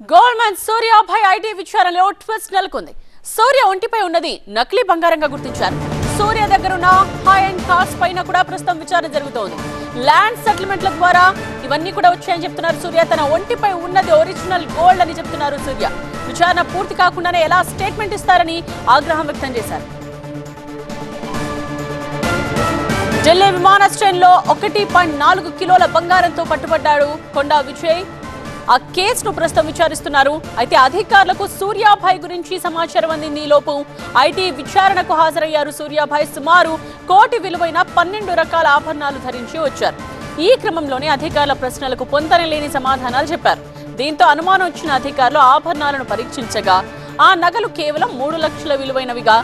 Government సూర్యాపై IT విచారణలో twist నెలకొంది. సూర్య ఒంటిపై ఉన్నది నకిలీ బంగారంగా గుర్తించారు. సూర్య దగ్గరున్న హై అండ్ కార్స్ పైన కూడా ప్రస్తుతం విచారణ జరుగుతోంది. ల్యాండ్ సెటిల్మెంట్ల ద్వారా ఇవన్నీ కూడా వచ్చాయని చెప్తున్నారు సూర్య. తన ఒంటిపై ఉన్నది ఒరిజినల్ గోల్డ్ అని చెప్తున్నారు సూర్య. విచారణ పూర్తి కాకుండానే ఎలా స్టేట్మెంట్ ఇస్తారని ఆగ్రహం వ్యక్తం చేశారు. ఢిల్లీ విమానాశ్రయంలో 1.4 కిలోల బంగారంతో పట్టుబడ్డాడు కొండా విజయ్. ఆ కేసును ప్రస్తుతం విచారిస్తున్నారు. అయితే అధికారులకు సూర్యాభాయ్ గురించి సమాచారం అందింది. లోపు ఐటీ విచారణకు హాజరయ్యారు సూర్యాభాయ్. సుమారు 1 కోటి విలువైన 12 రకాల ఆభరణాలు ధరించి వచ్చారు. ఈ క్రమంలోనే అధికారుల ప్రశ్నలకు పొంతనలేని సమాధానాలు చెప్పారు. దీంతో అనుమానం వచ్చిన అధికారులు ఆభరణాలను పరీక్షించగా ఆ నగలు కేవలం 3 లక్షల విలువైనవిగా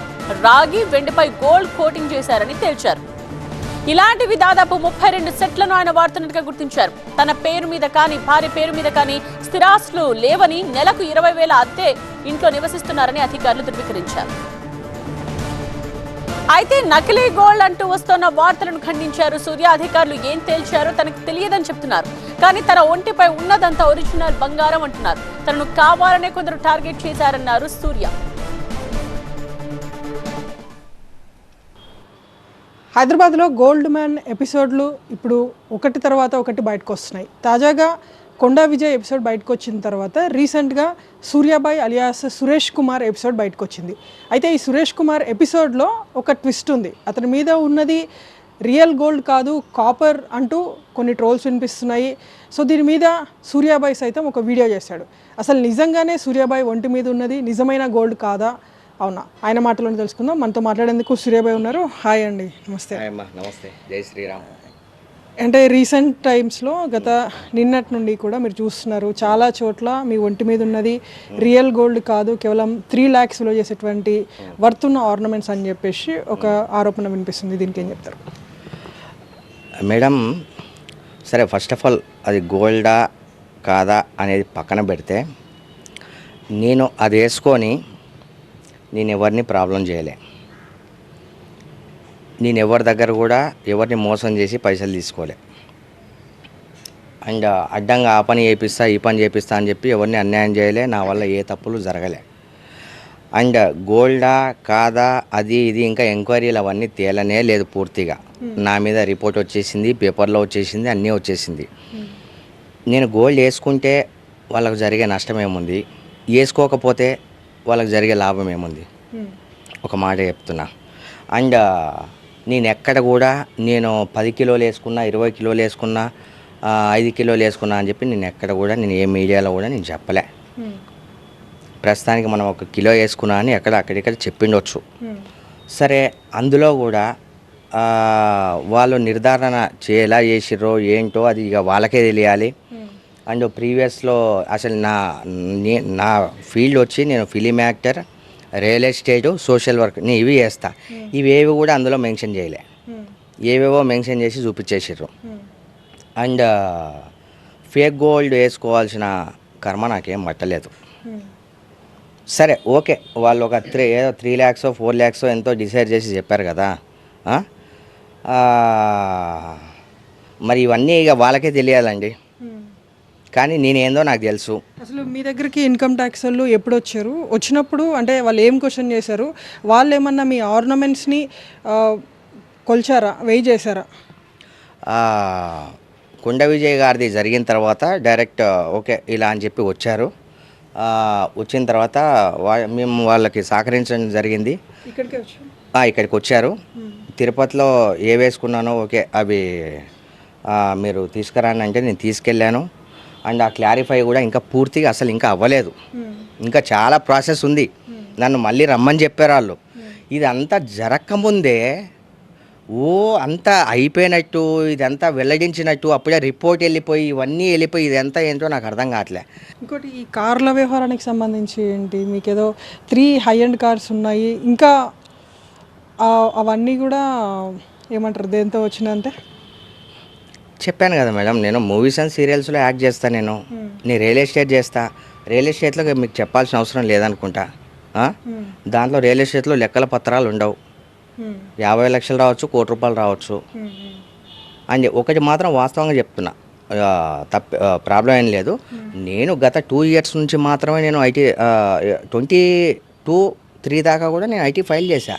రాగి వెండిపై గోల్డ్ కోటింగ్ చేశారని తేల్చారు. ఇలాంటివి దాదాపు 32 సెట్లను ఆయన వాడుతున్నట్టుగా గుర్తించారు. తన పేరు మీద కానీ భార్య పేరు మీద కానీ స్థిరాస్తులు లేవని, నెలకు 20,000 అద్దె ఇంట్లో నివసిస్తున్నారని అధికారులు ధృవీకరించారు. అయితే నకిలీ గోల్డ్ అంటూ వస్తున్న వార్తలను ఖండించారు సూర్య. అధికారులు ఏం తేల్చారో తనకు తెలియదని చెప్తున్నారు. కానీ తన ఒంటిపై ఉన్నదంతా ఒరిజినల్ బంగారం అంటున్నారు. తనను కావాలనే కొందరు టార్గెట్ చేశారన్నారు సూర్య. హైదరాబాద్లో గోల్డ్ మ్యాన్ ఎపిసోడ్లు ఇప్పుడు ఒకటి తర్వాత ఒకటి బయటకు వస్తున్నాయి. తాజాగా కొండా విజయ్ ఎపిసోడ్ బయటకు వచ్చిన తర్వాత రీసెంట్గా సూర్యాబాయ్ అలియాస్ సురేష్ కుమార్ ఎపిసోడ్ బయటకు వచ్చింది. అయితే ఈ సురేష్ కుమార్ ఎపిసోడ్లో ఒక ట్విస్ట్ ఉంది. అతని మీద ఉన్నది రియల్ గోల్డ్ కాదు, కాపర్ అంటూ కొన్ని ట్రోల్స్ వినిపిస్తున్నాయి. సో దీని మీద సూర్యాబాయ్ సైతం ఒక వీడియో చేశాడు. అసలు నిజంగానే సూర్యాబాయ్ ఒంటి మీద ఉన్నది నిజమైన గోల్డ్ కాదా, అవునా? ఆయన మాటలను తెలుసుకుందాం. మనతో మాట్లాడేందుకు సూర్యాబాయ్ ఉన్నారు. హాయ్ అండి. నమస్తే. నమస్తే. జై శ్రీరామ్. అంటే రీసెంట్ టైమ్స్లో నిన్నటి నుండి కూడా మీరు చూస్తున్నారు చాలా చోట్ల మీ ఒంటి మీద ఉన్నది రియల్ గోల్డ్ కాదు, కేవలం 3 lakhs విలువ చేసేటువంటి వర్త్ ఉన్న ఆర్నమెంట్స్ అని చెప్పేసి ఒక ఆరోపణ వినిపిస్తుంది. దీనికి ఏం చెప్తారు మేడం? సరే, ఫస్ట్ ఆఫ్ ఆల్ అది గోల్డా కాదా అనేది పక్కన పెడితే, నేను అది వేసుకొని నేను ఎవరిని ప్రాబ్లం చేయలే. నేను ఎవరి దగ్గర కూడా ఎవరిని మోసం చేసి పైసలు తీసుకోలే. అండ్ అడ్డంగా ఆ పని చేపిస్తా ఈ పని చేపిస్తా అని చెప్పి ఎవరిని అన్యాయం చేయలే. నా వల్ల ఏ తప్పులు జరగలే. అండ్ గోల్డా కాదా అది ఇది ఇంకా ఎంక్వైరీలు అవన్నీ తేలనే లేదు పూర్తిగా. నా మీద రిపోర్ట్ వచ్చేసింది, పేపర్లో వచ్చేసింది, అన్నీ వచ్చేసింది. నేను గోల్డ్ వేసుకుంటే వాళ్ళకు జరిగే నష్టం ఏముంది, వేసుకోకపోతే వాళ్ళకి జరిగే లాభం ఏముంది? ఒక మాట చెప్తున్నా. అండ్ నేను ఎక్కడ కూడా నేను 10 కిలోలు వేసుకున్నా, 20 కిలోలు వేసుకున్నా, 5 కిలోలు వేసుకున్నా అని చెప్పి నేను ఎక్కడ కూడా నేను ఏ మీడియాలో కూడా నేను చెప్పలే. ప్రస్తుతానికి మనం 1 కిలో వేసుకున్నా అని అక్కడిక్కడ చెప్పిండొచ్చు. సరే, అందులో కూడా వాళ్ళు నిర్ధారణ ఎలా చేసిర్రో ఏంటో అది ఇక వాళ్ళకే తెలియాలి. అండ్ ప్రీవియస్లో అసలు నా ఫీల్డ్ వచ్చి నేను film actor, real estate, social work, నేను ఇవి చేస్తా. ఇవేవి కూడా అందులో మెన్షన్ చేయలే. ఏవేవో మెన్షన్ చేసి చూపించేసారు. అండ్ ఫేక్ గోల్డ్ వేసుకోవాల్సిన కర్మ నాకేం పట్టలేదు. సరే, ఓకే, వాళ్ళు ఒక 3 lakhs 4 lakhs ఎంతో డిసైడ్ చేసి చెప్పారు కదా. మరి ఇవన్నీ ఇక వాళ్ళకే తెలియాలండి. కానీ నేనేందో నాకు తెలుసు. అసలు మీ దగ్గరికి ఇన్కమ్ ట్యాక్స్ వాళ్ళు ఎప్పుడు వచ్చారు? వచ్చినప్పుడు అంటే వాళ్ళు ఏం క్వశ్చన్ చేశారు? వాళ్ళు ఏమన్నా మీ ఆర్నమెంట్స్ని కొల్చారా, వెయ్యి చేశారా? కొండ విజయ్ గారిది జరిగిన తర్వాత డైరెక్ట్ ఓకే ఇలా అని చెప్పి వచ్చారు. వచ్చిన తర్వాత మేము వాళ్ళకి సహకరించడం జరిగింది. ఇక్కడికి వచ్చారు. తిరుపతిలో ఏ వేసుకున్నానో ఓకే అవి మీరు తీసుకురాని అంటే నేను తీసుకెళ్ళాను. అండ్ ఆ క్లారిఫై కూడా ఇంకా పూర్తిగా అసలు ఇంకా అవ్వలేదు. ఇంకా చాలా ప్రాసెస్ ఉంది. నన్ను మళ్ళీ రమ్మని చెప్పారు వాళ్ళు. ఇది అంతా జరగకముందే అంతా అయిపోయినట్టు, ఇదంతా వెల్లడించినట్టు అప్పుడే రిపోర్ట్ వెళ్ళిపోయి ఇవన్నీ వెళ్ళిపోయి ఇదంతా ఏంటో నాకు అర్థం కావట్లే. ఇంకోటి, ఈ కార్ల వ్యవహారానికి సంబంధించి ఏంటి? మీకు ఏదో 3 high-end కార్స్ ఉన్నాయి, ఇంకా అవన్నీ కూడా ఏమంటారు, దేంతో వచ్చినాయంటే చెప్పాను కదా మేడం, నేను మూవీస్ అండ్ సీరియల్స్లో యాక్ట్ చేస్తాను. నేను రియల్ ఎస్టేట్ చేస్తా. రియల్ ఎస్టేట్లో మీకు చెప్పాల్సిన అవసరం లేదనుకుంటా. దాంట్లో రియల్ ఎస్టేట్లో లెక్కల పత్రాలు ఉండవు. 50 లక్షలు రావచ్చు, 1 కోటి రూపాయలు రావచ్చు. అండ్ ఒకటి మాత్రం వాస్తవంగా చెప్తున్నా, ప్రాబ్లం ఏం లేదు. నేను గత 2 years నుంచి మాత్రమే నేను ఐటీ 22-3 దాకా కూడా నేను ఐటీ ఫైల్ చేశా.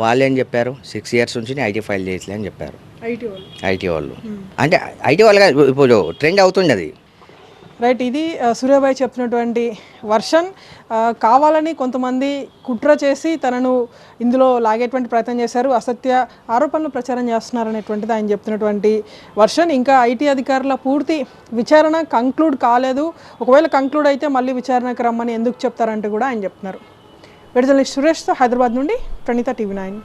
వాళ్ళు ఏం చెప్పారు, 6 years నుంచి నేను ఐటీ ఫైల్ చేయట్లే అని చెప్పారు ఐటీ వాళ్ళు. అంటే ఐటీ వాళ్ళగా ఇప్పుడు ట్రెండ్ అవుతుంది అది. రైట్, ఇది సూర్యాబాయ్ చెప్తున్నటువంటి వర్షన్. కావాలని కొంతమంది కుట్ర చేసి తనను ఇందులో లాగేటువంటి ప్రయత్నం చేశారు, అసత్య ఆరోపణలు ప్రచారం చేస్తున్నారు అనేటువంటిది ఆయన చెప్తున్నటువంటి వర్షన్. ఇంకా ఐటీ అధికారుల పూర్తి విచారణ కంక్లూడ్ కాలేదు. ఒకవేళ కంక్లూడ్ అయితే మళ్ళీ విచారణకు రమ్మని ఎందుకు చెప్తారంటే కూడా ఆయన చెప్తున్నారు. విడుదల సురేష్తో హైదరాబాద్ నుండి ప్రణీత, TV9.